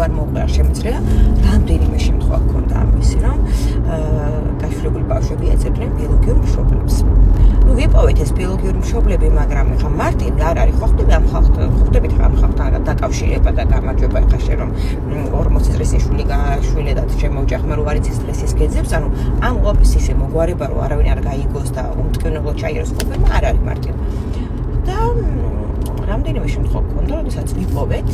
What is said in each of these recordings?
არ მოუყვე არ შემიძლია, რამდენიმე შემთხვევა გქონდა ამისი, რომ გაშლებული ბავშვები ეძებდნენ ბიოლოგიურ მშობლებს. ნუ ვიპოვეთ ეს ბიოლოგიური მშობლები, მაგრამ ხა მარტივ არ არის ხო ხდები ამ ხალხთან ამ ხალხთან დაკავშირება და გამარჯვება ხა შენ რომ 40 წრეში შვილი გაშვილედად ჩემო ოჯახმა რო არის ეს სტრესის გეძებს, ანუ ამ ყოფის ისე მოგვარება რომ არავინ არ გაიგოს და უმტკივნეულად ჩაიეროს ყოფება არ არის მარტივ. და რამდენიმე შემთხვევა გქონდა, როდესაც ვიპოვეთ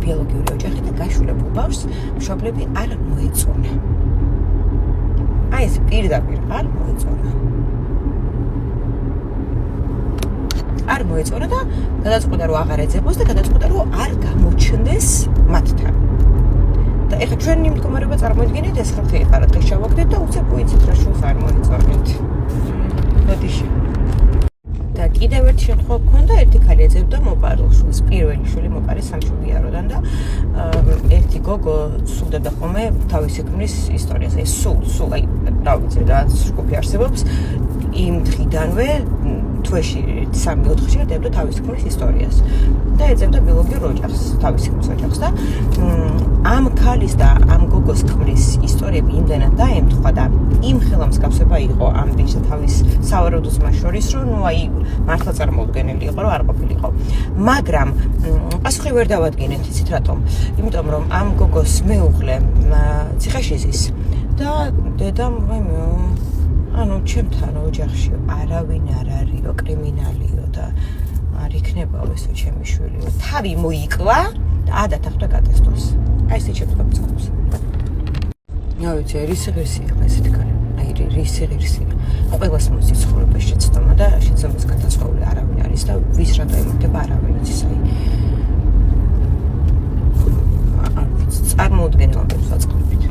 ბიოლოგიური ოჯახი და გაშვილებულ ბავშვს მშობლები არ მოეწონა. აი ეს პირდაპირ არ მოეწონა. არ მოეწონა და გადაწყვიტა რომ აღარ ეძებოს და გადაწყვიტა რომ არ გამოჩნდეს მათთან. და ეხლა ჩვენი მდგომარეობა წარმოიდგინეთ ეს ხალხი ეხლა დღეს ჩავაგდეთ და უცებ ვიცით რა შულს არ მოეწონეთ. ბოდიში. და კიდევ ერთი შემთხვევა გქონდა, ერთი ქალი ეძებდა მოპარულ შულს, პირველი შვილი მოპარე სამშობიაროდან და ერთი გოგო სულდება ხოლმე თავისი ქმრის ისტორიას, ეს სულ აი რა ვიცი რა ჯგუფი არსებობს იმ დღიდანვე თვეში 3-4-ში ეძებდა თავისი ქმრის ისტორიას და ეძებდა ბიოლოგიურ ოჯახს, თავისი ქმრის ოჯახს და ამ ქალის და ამ გოგოს ქმრის ისტორიები იმდენად დაემთხვა და იმ ხელამსგავსება იყო ამ ბიჭს თავის სავარაუდო ძმას შორის, რომ ნუ აი მართლა წარმოუდგენელი იყო, რომ არ ყოფილიყო. მაგრამ პასუხი ვერ დავადგინეთ, იცით რატომ? იმიტომ რომ ამ გოგოს მეუღლე ციხეშიზის და დედამ ანუ ჩემთან ოჯახში არავინ არ არისო, კრიმინალიო და არ იქნებაო ესო ჩემი შვილიო. თავი მოიკლა და ადათახდა გადასწოს. აი ესე შემთხვევები წავს. ნუ ვიცი, რისი ღირსია ესეთი კარი. აი რისი ღირსია. ყველას მოსდის ცხოვრებაში შეცდომა და შეცდომის გადაწყვეტილი არავინ არის და ვის რატო ემართება არავინ იცის აი. არ ვიცი, წარმოუდგენელად ვაწყობთ.